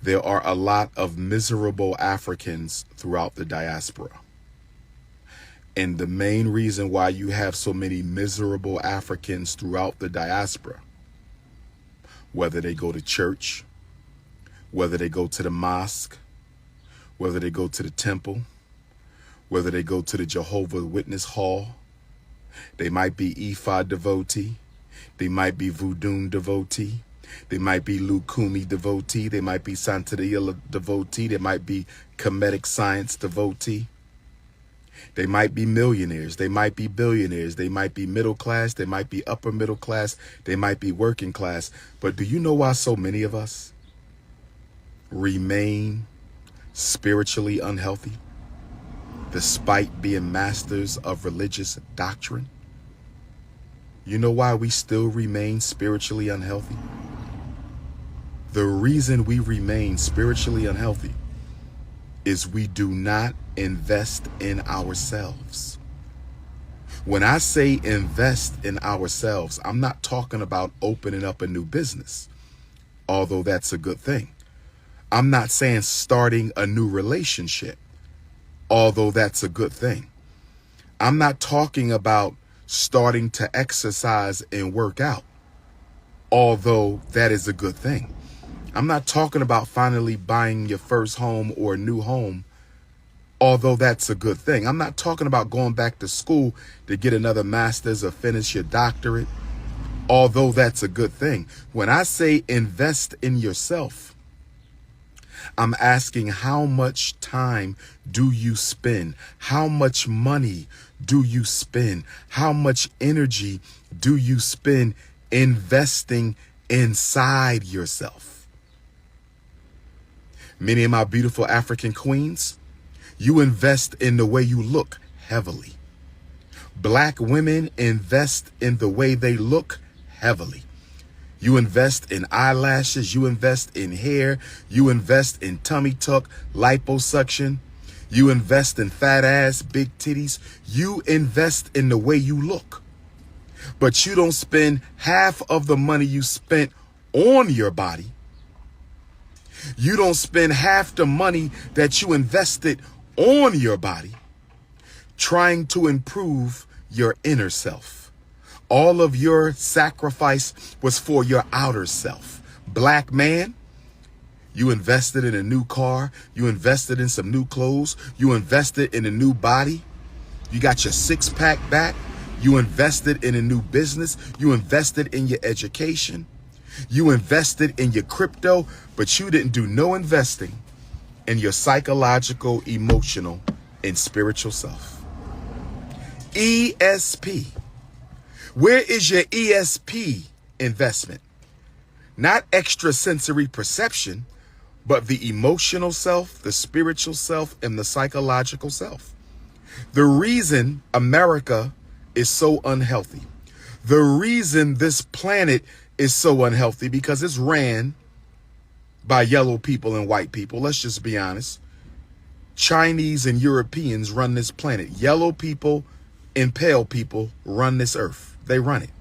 there are a lot of miserable Africans throughout the diaspora. And the main reason why you have so many miserable Africans throughout the diaspora, whether they go to church, whether they go to the mosque, whether they go to the temple, whether they go to the Jehovah's Witness Hall, they might be Ifa devotee, they might be Voodoo devotee, they might be Lukumi devotee, they might be Santeria devotee, they might be Kemetic science devotee. They might be millionaires, they might be billionaires, they might be middle class, they might be upper middle class, they might be working class. But do you know why so many of us remain spiritually unhealthy despite being masters of religious doctrine? You know why we still remain spiritually unhealthy? The reason we remain spiritually unhealthy is we do not invest in ourselves. When I say invest in ourselves, I'm not talking about opening up a new business, although that's a good thing. I'm not saying starting a new relationship, although that's a good thing. I'm not talking about starting to exercise and work out, although that is a good thing. I'm not talking about finally buying your first home or a new home, although that's a good thing. I'm not talking about going back to school to get another master's or finish your doctorate, although that's a good thing. When I say invest in yourself, I'm asking how much time do you spend? How much money do you spend? How much energy do you spend investing inside yourself? Many of my beautiful African queens, you invest in the way you look heavily. Black women invest in the way they look heavily. You invest in eyelashes, you invest in hair, you invest in tummy tuck, liposuction, you invest in fat ass, big titties, you invest in the way you look. But you don't spend half of the money you spent on your body. You don't spend half the money that you invested on your body trying to improve your inner self. All of your sacrifice was for your outer self. Black man, you invested in a new car. You invested in some new clothes. You invested in a new body. You got your six-pack back. You invested in a new business. You invested in your education. You invested in your crypto, but you didn't do no investing in your psychological, emotional, and spiritual self. ESP. Where is your ESP investment? Not extrasensory perception, but the emotional self, the spiritual self, and the psychological self. The reason America is so unhealthy, the reason this planet is so unhealthy, because it's ran by yellow people and white people. Let's just be honest. Chinese and Europeans run this planet. Yellow people and pale people run this earth. They run it.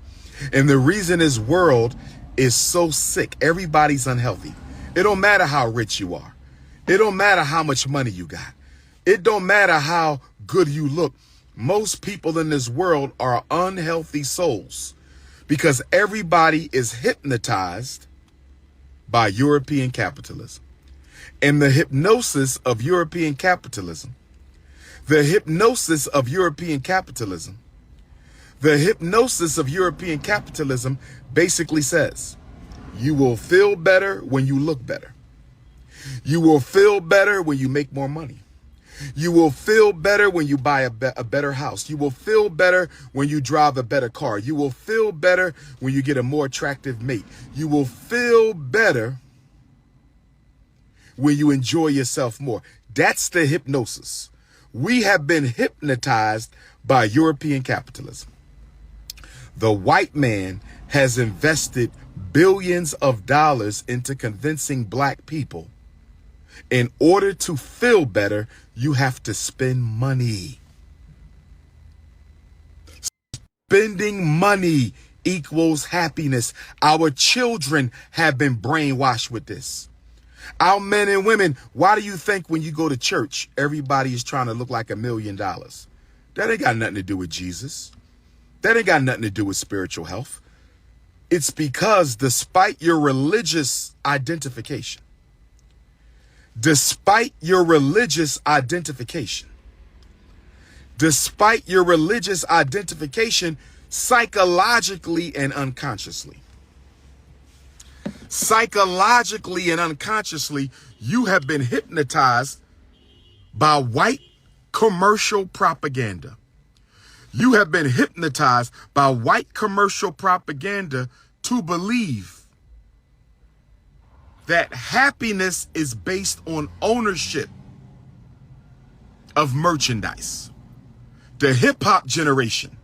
And the reason this world is so sick, everybody's unhealthy. It don't matter how rich you are. It don't matter how much money you got. It don't matter how good you look. Most people in this world are unhealthy souls because everybody is hypnotized by European capitalism. And the hypnosis of European capitalism, the hypnosis of European capitalism, the hypnosis of European capitalism basically says, you will feel better when you look better. You will feel better when you make more money. You will feel better when you buy a better house. You will feel better when you drive a better car. You will feel better when you get a more attractive mate. You will feel better when you enjoy yourself more. That's the hypnosis. We have been hypnotized by European capitalism. The white man has invested billions of dollars into convincing black people in order to feel better, you have to spend money. Spending money equals happiness. Our children have been brainwashed with this. Our men and women, why do you think when you go to church, everybody is trying to look like $1 million? That ain't got nothing to do with Jesus. That ain't got nothing to do with spiritual health. It's because despite your religious identification, despite your religious identification, psychologically and unconsciously, you have been hypnotized by white commercial propaganda. You have been hypnotized by white commercial propaganda to believe that happiness is based on ownership of merchandise. The hip hop generation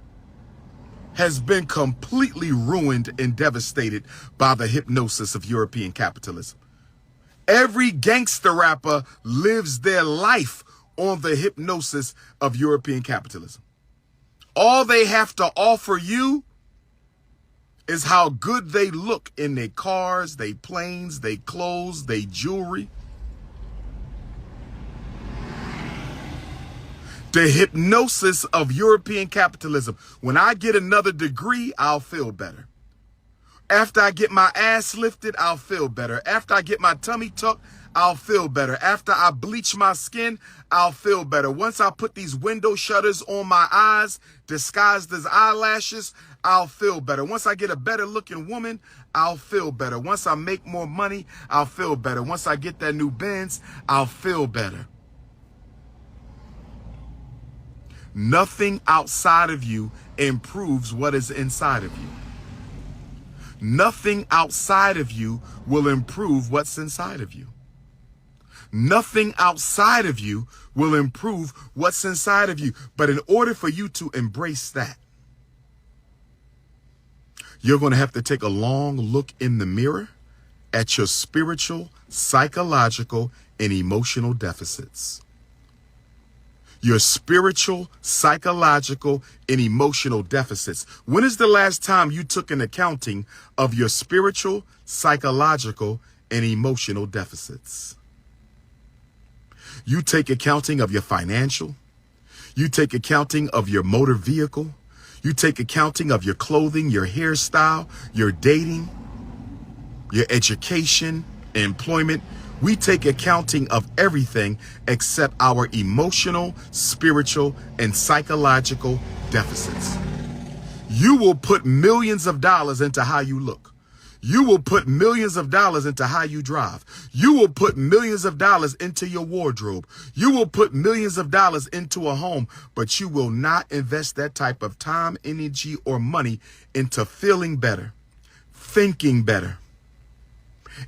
has been completely ruined and devastated by the hypnosis of European capitalism. Every gangster rapper lives their life on the hypnosis of European capitalism. All they have to offer you is how good they look in their cars, their planes, their clothes, their jewelry. The hypnosis of European capitalism. When I get another degree, I'll feel better. After I get my ass lifted, I'll feel better. After I get my tummy tucked, I'll feel better. After I bleach my skin, I'll feel better. Once I put these window shutters on my eyes, disguised as eyelashes, I'll feel better. Once I get a better looking woman, I'll feel better. Once I make more money, I'll feel better. Once I get that new Benz, I'll feel better. Nothing outside of you improves what is inside of you. Nothing outside of you will improve what's inside of you. Nothing outside of you will improve what's inside of you. But in order for you to embrace that, you're going to have to take a long look in the mirror at your spiritual, psychological, and emotional deficits. Your spiritual, psychological, and emotional deficits. When is the last time you took an accounting of your spiritual, psychological, and emotional deficits? You take accounting of your financial. You take accounting of your motor vehicle. You take accounting of your clothing, your hairstyle, your dating, your education, employment. We take accounting of everything except our emotional, spiritual, and psychological deficits. You will put millions of dollars into how you look. You will put millions of dollars into how you drive. You will put millions of dollars into your wardrobe. You will put millions of dollars into a home, but you will not invest that type of time, energy, or money into feeling better, thinking better,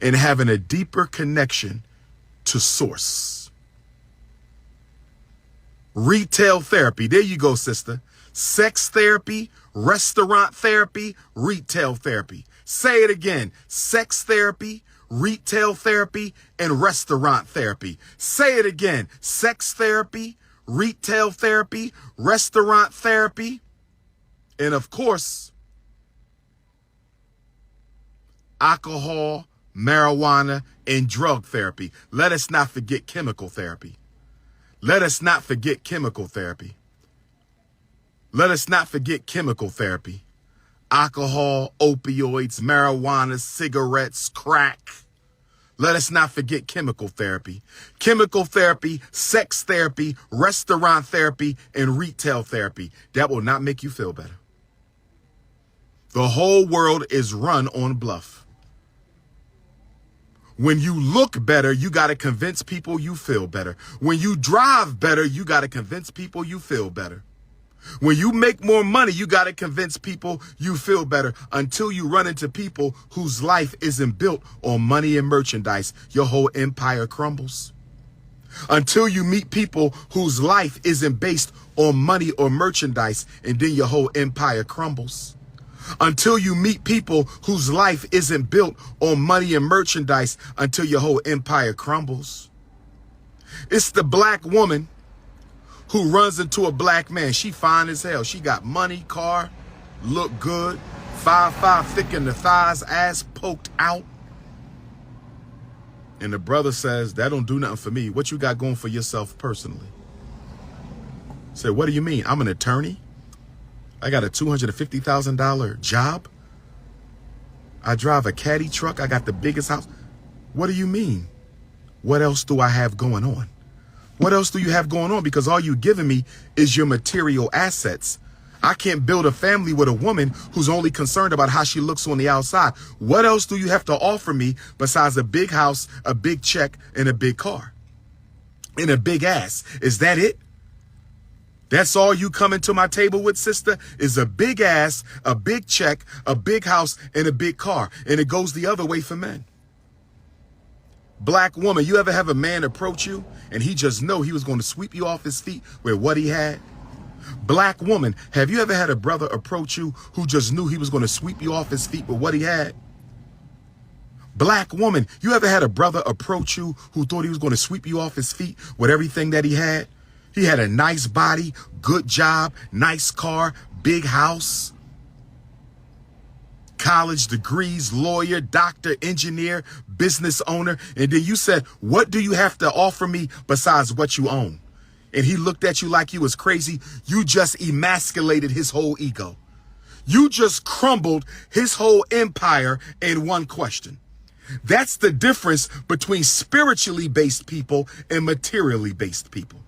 and having a deeper connection to source. Retail therapy. There you go, sister. Sex therapy, restaurant therapy, retail therapy. Say it again. Sex therapy, retail therapy, and restaurant therapy. Say it again. Sex therapy, retail therapy, restaurant therapy, and of course, alcohol, marijuana, and drug therapy. Let us not forget chemical therapy. Let us not forget chemical therapy. Let us not forget chemical therapy. Alcohol, opioids, marijuana, cigarettes, crack. Let us not forget chemical therapy. Chemical therapy, sex therapy, restaurant therapy, and retail therapy. That will not make you feel better. The whole world is run on bluff. When you look better, you got to convince people you feel better. When you drive better, you got to convince people you feel better. When you make more money, you got to convince people you feel better, until you run into people whose life isn't built on money and merchandise. Your whole empire crumbles. Until you meet people whose life isn't based on money or merchandise, and then your whole empire crumbles. Until you meet people whose life isn't built on money and merchandise, until your whole empire crumbles. It's the black woman who runs into a black man. She fine as hell. She got money, car, look good, 5'5", thick in the thighs, ass poked out. And the brother says, that don't do nothing for me. What you got going for yourself personally? Say, what do you mean? I'm an attorney. I got a $250,000 job. I drive a caddy truck. I got the biggest house. What do you mean? What else do I have going on? What else do you have going on? Because all you're giving me is your material assets. I can't build a family with a woman who's only concerned about how she looks on the outside. What else do you have to offer me besides a big house, a big check, and a big car? And a big ass? Is that it? That's all you coming to my table with, sister, is a big ass, a big check, a big house, and a big car. And it goes the other way for men. Black woman, you ever have a man approach you and he just know he was going to sweep you off his feet with what he had? Black woman, have you ever had a brother approach you who just knew he was going to sweep you off his feet with what he had? Black woman, you ever had a brother approach you who thought he was going to sweep you off his feet with everything that he had? He had a nice body, good job, nice car, big house, college degrees, lawyer, doctor, engineer, business owner. And then you said, what do you have to offer me besides what you own? And he looked at you like you was crazy. You just emasculated his whole ego. You just crumbled his whole empire in one question. That's the difference between spiritually based people and materially based people.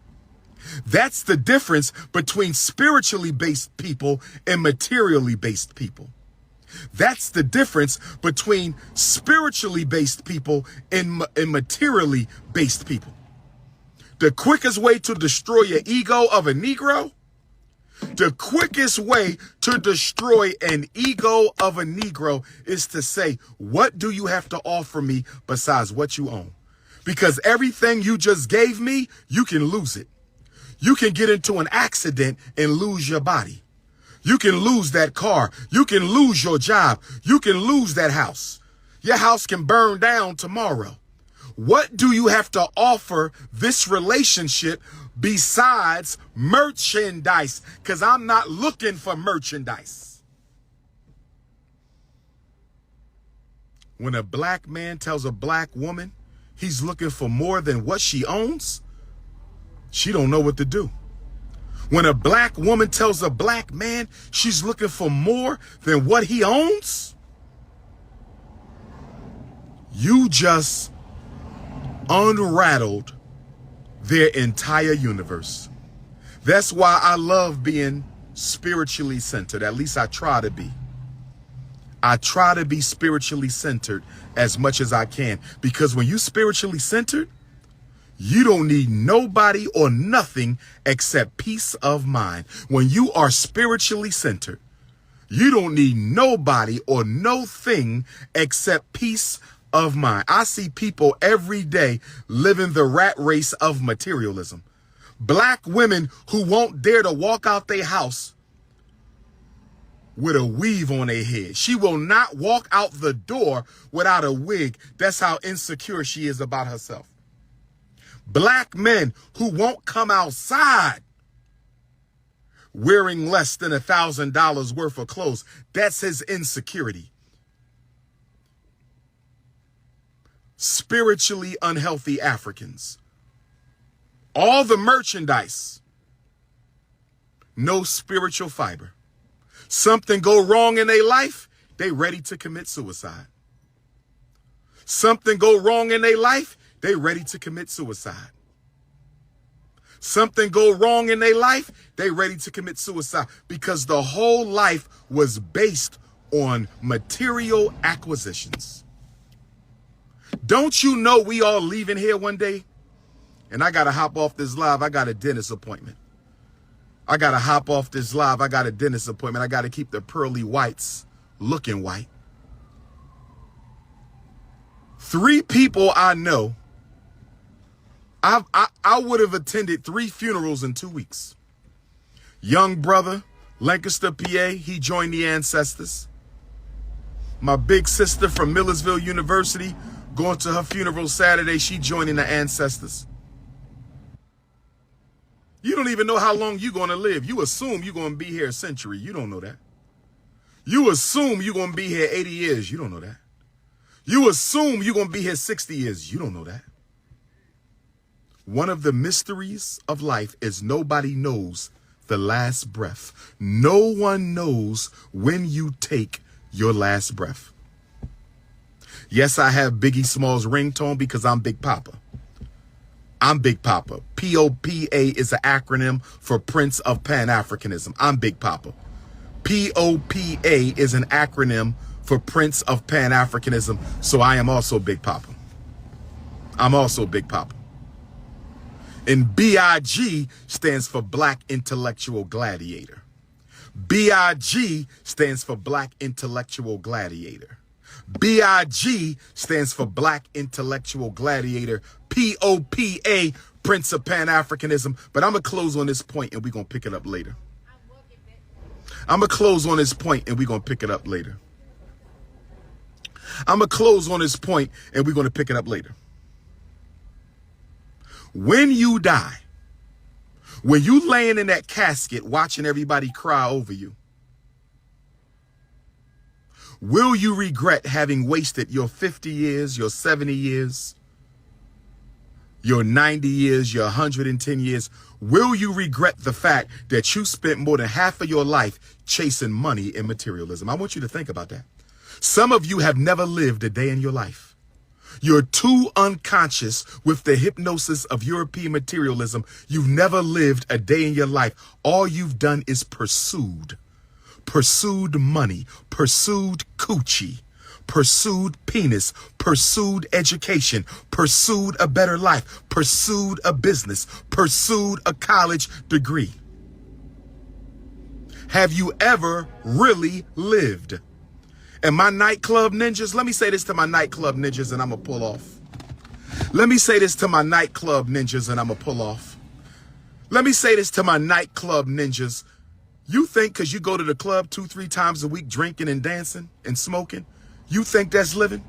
That's the difference between spiritually based people and materially based people. That's the difference between spiritually based people and materially based people. The quickest way to destroy your ego of a Negro, the quickest way to destroy an ego of a Negro is to say, what do you have to offer me besides what you own? Because everything you just gave me, you can lose it. You can get into an accident and lose your body. You can lose that car. You can lose your job. You can lose that house. Your house can burn down tomorrow. What do you have to offer this relationship besides merchandise? Because I'm not looking for merchandise. When a black man tells a black woman he's looking for more than what she owns, she don't know what to do. When a black woman tells a black man she's looking for more than what he owns, you just unrattled their entire universe. That's why I love being spiritually centered. At least I try to be. I try to be spiritually centered as much as I can, because when you spiritually centered, you don't need nobody or nothing except peace of mind. When you are spiritually centered, you don't need nobody or no thing except peace of mind. I see people every day living the rat race of materialism. Black women who won't dare to walk out their house with a weave on their head. She will not walk out the door without a wig. That's how insecure she is about herself. Black men who won't come outside wearing less than $1,000 worth of clothes. That's his insecurity. Spiritually unhealthy Africans. All the merchandise, no spiritual fiber. Something go wrong in their life, they ready to commit suicide. Something go wrong in their life, they ready to commit suicide. Something go wrong in their life, they ready to commit suicide, because the whole life was based on material acquisitions. Don't you know we all leaving here one day? And I got to hop off this live. I got a dentist appointment. I got to hop off this live. I got a dentist appointment. I got to keep the pearly whites looking white. 3 people I know, I would have attended 3 funerals in 2 weeks. Young brother, Lancaster, PA, he joined the Ancestors. My big sister from Millersville University, going to her funeral Saturday, she joining the Ancestors. You don't even know how long you're going to live. You assume you're going to be here a century. You don't know that. You assume you're going to be here 80 years. You don't know that. You assume you're going to be here 60 years. You don't know that. One of the mysteries of life is nobody knows the last breath. No one knows when you take your last breath. Yes, I have Biggie Small's ringtone because I'm Big Papa. I'm Big Papa. POPA is an acronym for Prince of Pan-Africanism. I'm Big Papa. POPA is an acronym for Prince of Pan-Africanism, so I am also Big Papa. I'm also Big Papa. And BIG stands for Black Intellectual Gladiator. BIG stands for Black Intellectual Gladiator. BIG stands for Black Intellectual Gladiator. POPA, Prince of Pan-Africanism. But I'm going to close on this point and we're going to pick it up later. I'm going to close on this point and we're going to pick it up later. I'm going to close on this point and we're going to pick it up later. When you die, when you laying in that casket watching everybody cry over you, will you regret having wasted your 50 years, your 70 years, your 90 years, your 110 years? Will you regret the fact that you spent more than half of your life chasing money and materialism? I want you to think about that. Some of you have never lived a day in your life. You're too unconscious with the hypnosis of European materialism. You've never lived a day in your life. All you've done is pursued money, pursued coochie, pursued penis, pursued education, pursued a better life, pursued a business, pursued a college degree. Have you ever really lived? And my nightclub ninjas, let me say this to my nightclub ninjas and I'm going to pull off. Let me say this to my nightclub ninjas and I'm going to pull off. Let me say this to my nightclub ninjas. You think because you go to the club 2-3 times a week drinking and dancing and smoking, you think that's living?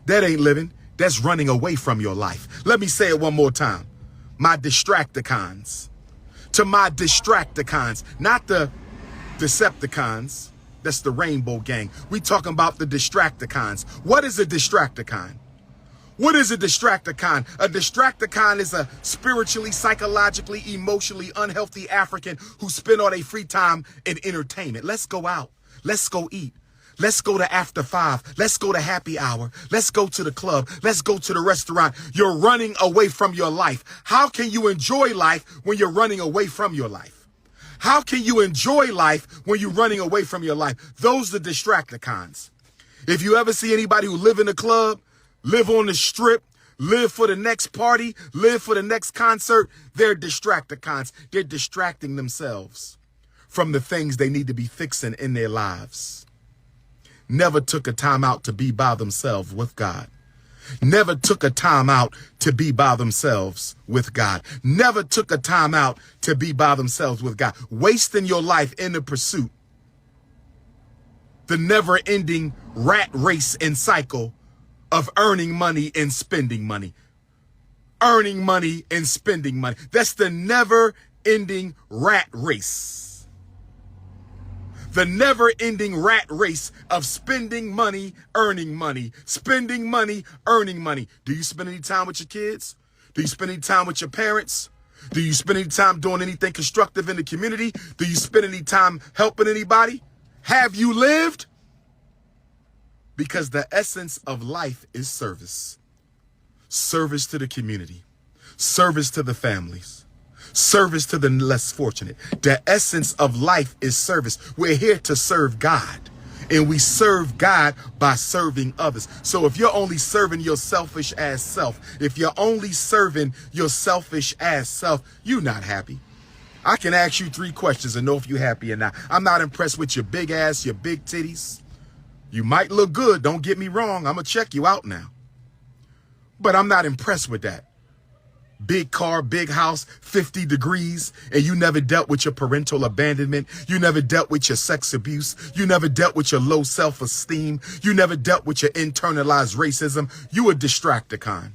That ain't living. That's running away from your life. Let me say it one more time. My distracticons. To my distracticons, not the Decepticons. That's the Rainbow Gang. We talking about the distracticons. What is a distracticon? What is a distracticon? A distracticon is a spiritually, psychologically, emotionally unhealthy African who spend all their free time in entertainment. Let's go out. Let's go eat. Let's go to after 5. Let's go to happy hour. Let's go to the club. Let's go to the restaurant. You're running away from your life. How can you enjoy life when you're running away from your life? How can you enjoy life when you're running away from your life? Those are distracticons. If you ever see anybody who live in the club, live on the strip, live for the next party, live for the next concert, they're distracticons. They're distracting themselves from the things they need to be fixing in their lives. Never took a time out to be by themselves with God. Never took a time out to be by themselves with God. Never took a time out to be by themselves with God. Wasting your life in the pursuit. The never-ending rat race and cycle of earning money and spending money. Earning money and spending money. That's the never-ending rat race. The never-ending rat race of spending money, earning money, spending money, earning money. Do you spend any time with your kids? Do you spend any time with your parents? Do you spend any time doing anything constructive in the community? Do you spend any time helping anybody? Have you lived? Because the essence of life is service. Service to the community. Service to the families. Service to the less fortunate. The essence of life is service. We're here to serve God. And we serve God by serving others. So if you're only serving your selfish ass self, if you're only serving your selfish ass self, you're not happy. I can ask you 3 questions and know if you're happy or not. I'm not impressed with your big ass, your big titties. You might look good. Don't get me wrong. I'm going to check you out now. But I'm not impressed with that. Big car, big house, 50 degrees, and you never dealt with your parental abandonment. You never dealt with your sex abuse. You never dealt with your low self-esteem. You never dealt with your internalized racism. You a distracticon.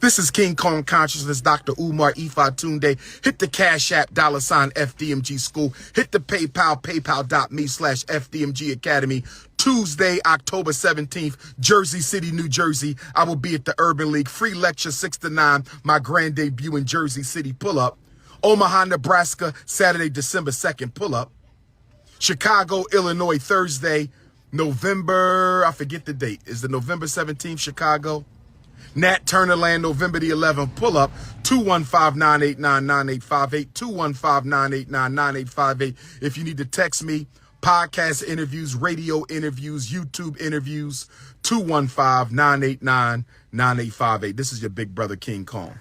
This is King Kong Consciousness, Dr. Umar Tunde. Hit the Cash App, $FDMG School. Hit the PayPal, paypal.me/FDMG Academy. Tuesday, October 17th, Jersey City, New Jersey. I will be at the Urban League. Free lecture 6 to 9. My grand debut in Jersey City. Pull up. Omaha, Nebraska, Saturday, December 2nd. Pull up. Chicago, Illinois, Thursday, November, I forget the date. Is it November 17th, Chicago? Nat Turner Land, November the 11th. Pull up. 215-989-9858. 215-989-9858. If you need to text me, podcast interviews, radio interviews, YouTube interviews, 215-989-9858. This is your big brother, King Kong.